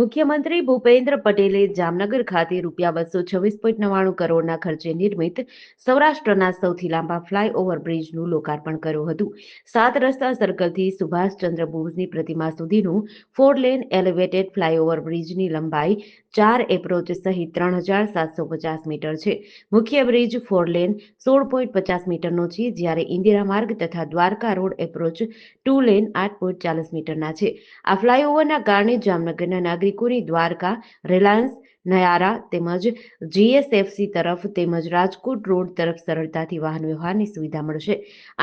મુખ્યમંત્રી ભૂપેન્દ્ર પટેલે જામનગર ખાતે ₹226.99 કરોડના ખર્ચે નિર્મિત સૌરાષ્ટ્રના સૌથી લાંબા ફ્લાયઓવર બ્રિજનું લોકાર્પણ કર્યું હતું. 7 રસ્તા સર્કલથી સુભાષચંદ્ર બોઝની પ્રતિમા સુધીનું 4 લેન એલિવેટેડ ફ્લાયઓવર બ્રિજની લંબાઈ 4 એપ્રોચ સહિત 3750 મીટર છે. મુખ્ય બ્રિજ 4 લેન 16.50 મીટરનો છે, જ્યારે ઇન્દિરા માર્ગ તથા દ્વારકા રોડ એપ્રોચ 2 લેન 8.40 મીટરના છે. આ ફ્લાયઓવરના કારણે જામનગરના નાગરિકોને દ્વારકા, રિલાયન્સ, નયારા તેમજ જીએસએફસી તરફ તેમજ રાજકોટ રોડ તરફ સરળતાથી વાહન વ્યવહારની સુવિધા મળશે.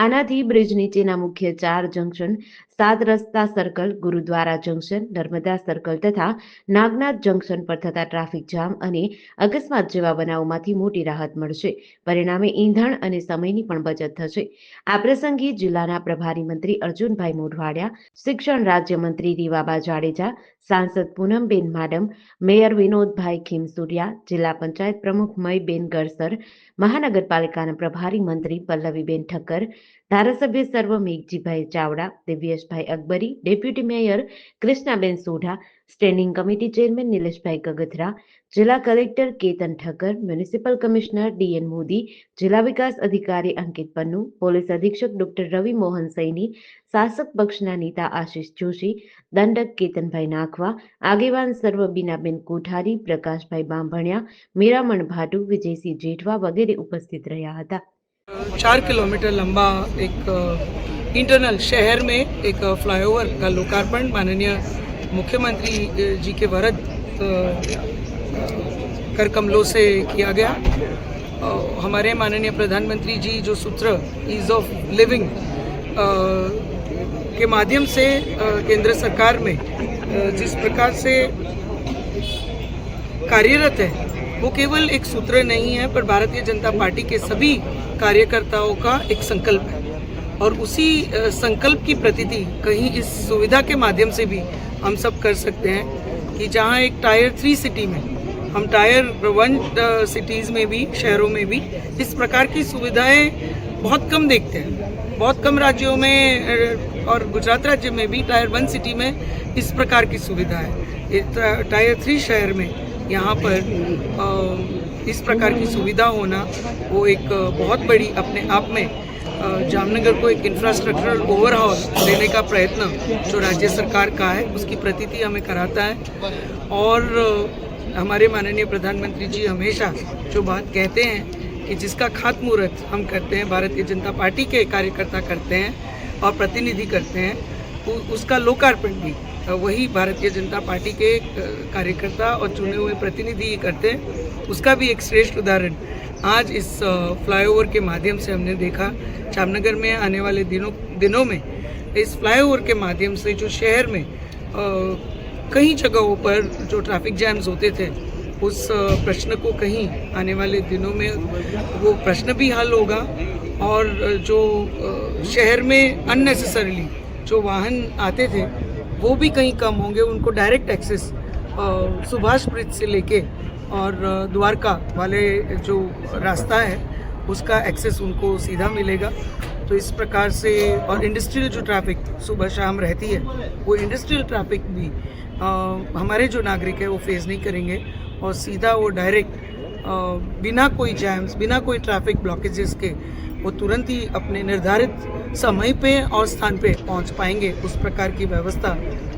આનાથી બ્રિજ નીચેના મુખ્ય 4 જંકશન, 7 રસ્તા circle, Gurudwara junction, Narmada circle તથા નાગનાથ જંકશન પર થતા ટ્રાફિક જામ અને અકસ્માત જેવા બનાવોમાંથી મોટી રાહત મળશે. પરિણામે ઈંધણ અને સમયની પણ બચત થશે. આ પ્રસંગે જિલ્લાના પ્રભારી મંત્રી અર્જુનભાઈ મોઢવાડિયા, શિક્ષણ રાજ્યમંત્રી રીવાબા જાડેજા, સાંસદ પૂનમબેન માડમ, મેયર વિનોદભાઈ ખીમસુરિયા, જિલ્લા પંચાયત પ્રમુખ મયબેન ગરસર, મહાનગરપાલિકાના પ્રભારી મંત્રી પલ્લવીબેન ઠક્કર, ધારાસભ્ય સર્વ Meghjibhai Chavda, Divyeshbhai Akbari, deputy mayor Krishnaben Sodha, standing committee chairman Nileshbhai Gagathara, જિલ્લા collector Ketan Thakkar, municipal commissioner D N Modi, જિલ્લા વિકાસ અધિકારી અંકિત પન્નુ, પોલીસ અધિક્ષક ડોક્ટર રવિ મોહન સૈની, શાસક પક્ષના નેતા આશિષ જોશી, દંડક કેતનભાઈ નાખવા, આગેવાન સર્વ બીનાબેન કોઠારી, પ્રકાશભાઈ બાંભણિયા, મીરામણ ભાટુ, વિજયસિંહ જેઠવા વગેરે ઉપસ્થિત રહ્યા હતા. 4 किलोमीटर लंबा एक इंटरनल शहर में एक फ्लाईओवर का लोकार्पण माननीय मुख्यमंत्री जी के वरद कर कमलों से किया गया. हमारे माननीय प्रधानमंत्री जी जो सूत्र ईज ऑफ लिविंग के माध्यम से केंद्र सरकार में जिस प्रकार से कार्यरत है वो केवल एक सूत्र नहीं है, पर भारतीय जनता पार्टी के सभी कार्यकर्ताओं का एक संकल्प है. और उसी संकल्प की प्रतीति कहीं इस सुविधा के माध्यम से भी हम सब कर सकते हैं कि जहां एक टायर 3 सिटी में, हम टायर 1 सिटीज़ में भी, शहरों में भी इस प्रकार की सुविधाएं बहुत कम देखते हैं. बहुत कम राज्यों में और गुजरात राज्य में भी टायर 1 सिटी में इस प्रकार की सुविधा है. टायर 3 शहर में यहाँ पर इस प्रकार की सुविधा होना वो एक बहुत बड़ी अपने आप में जामनगर को एक इंफ्रास्ट्रक्चरल ओवरऑल देने का प्रयत्न जो राज्य सरकार का है उसकी प्रतीति हमें कराता है. और हमारे माननीय प्रधानमंत्री जी हमेशा जो बात कहते हैं कि जिसका खातमुहूर्त हम करते हैं, भारतीय जनता पार्टी के कार्यकर्ता करते हैं और प्रतिनिधि करते हैं, उसका लोकार्पण भी वही भारतीय जनता पार्टी के कार्यकर्ता और चुने हुए प्रतिनिधि करते हैं. उसका भी एक श्रेष्ठ उदाहरण आज इस फ्लाईओवर के माध्यम से हमने देखा. जामनगर में आने वाले दिनों में इस फ्लाईओवर के माध्यम से जो शहर में कई जगहों पर जो ट्रैफिक जैम्स होते थे उस प्रश्न को कहीं आने वाले दिनों में वो प्रश्न भी हल होगा. और जो शहर में अननेसेसरीली जो वाहन आते थे वो भी कहीं कम होंगे. उनको डायरेक्ट एक्सेस सुभाष ब्रिज से लेके और द्वारका वाले जो रास्ता है उसका एक्सेस उनको सीधा मिलेगा. तो इस प्रकार से और इंडस्ट्रियल जो ट्रैफिक सुबह शाम रहती है वो इंडस्ट्रियल ट्रैफिक भी हमारे जो नागरिक है वो फेस नहीं करेंगे और सीधा वो डायरेक्ट बिना कोई जैम्स, बिना कोई ट्रैफिक ब्लॉकेजेस के वो तुरंत ही अपने निर्धारित समय पे और स्थान पे पहुंच पाएंगे. उस प्रकार की व्यवस्था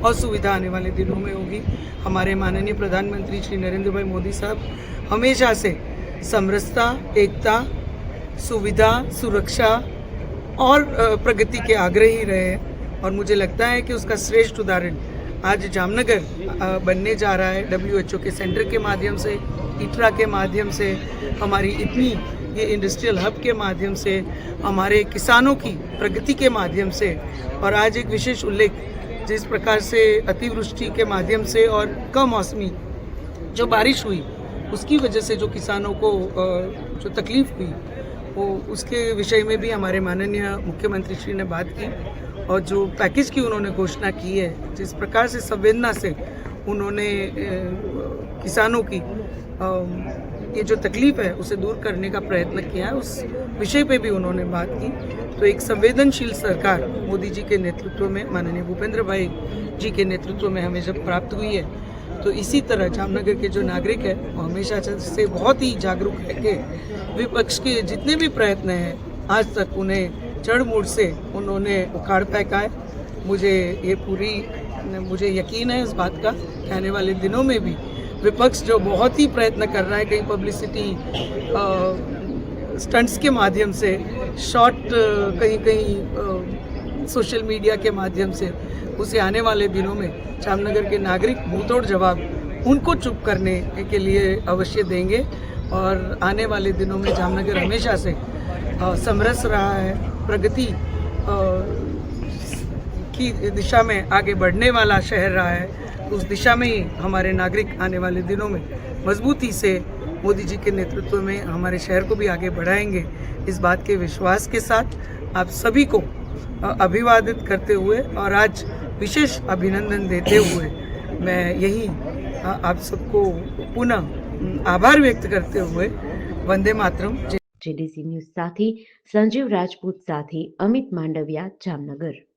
और सुविधा आने वाले दिनों में होगी. हमारे माननीय प्रधानमंत्री श्री नरेंद्र भाई मोदी साहब हमेशा से समरसता, एकता, सुविधा, सुरक्षा और प्रगति के आग्रही रहे हैं. और मुझे लगता है कि उसका श्रेष्ठ उदाहरण आज जामनगर बनने जा रहा है. WHO के सेंटर के माध्यम से, इटरा के माध्यम से, हमारी इतनी ये इंडस्ट्रियल हब के माध्यम से, हमारे किसानों की प्रगति के माध्यम से. और आज एक विशेष उल्लेख जिस प्रकार से अतिवृष्टि के माध्यम से और कमौसमी जो बारिश हुई उसकी वजह से जो किसानों को जो तकलीफ हुई वो उसके विषय में भी हमारे माननीय मुख्यमंत्री श्री ने बात की. और जो पैकेज की उन्होंने घोषणा की है, जिस प्रकार से संवेदना से उन्होंने किसानों की ये जो तकलीफ है उसे दूर करने का प्रयत्न किया है, उस विषय पे भी उन्होंने बात की. तो एक संवेदनशील सरकार मोदी जी के नेतृत्व में, माननीय भूपेंद्र भाई जी के नेतृत्व में हमें जब प्राप्त हुई है तो इसी तरह जामनगर के जो नागरिक है वो हमेशा से बहुत ही जागरूक रह के विपक्ष के जितने भी प्रयत्न हैं आज तक उन्हें जड़ मूल से उन्होंने उखाड़ फेंका है। मुझे यकीन है इस बात का कि आने वाले दिनों में भी विपक्ष जो बहुत ही प्रयत्न कर रहा है कहीं पब्लिसिटी स्टंट्स के माध्यम से, शॉर्ट कहीं सोशल मीडिया के माध्यम से, उसे आने वाले दिनों में जामनगर के नागरिक मुंहतोड़ जवाब उनको चुप करने के लिए अवश्य देंगे। और आने वाले दिनों में जामनगर हमेशा से समरस रहा है, प्रगति की दिशा में आगे बढ़ने वाला शहर रहा है। उस दिशा में ही हमारे नागरिक आने वाले दिनों में मजबूती से मोदी जी के नेतृत्व में हमारे शहर को भी आगे बढ़ाएंगे। इस बात के विश्वास के साथ आप सभी को अभिवादित करते हुए और आज विशेष अभिनंदन देते हुए मैं यही आप सबको पुनः आभार व्यक्त करते हुए वंदे मातरम। जेडीसी न्यूज़ साथी संजीव राजपूत साथी अमित मांडविया, जामनगर।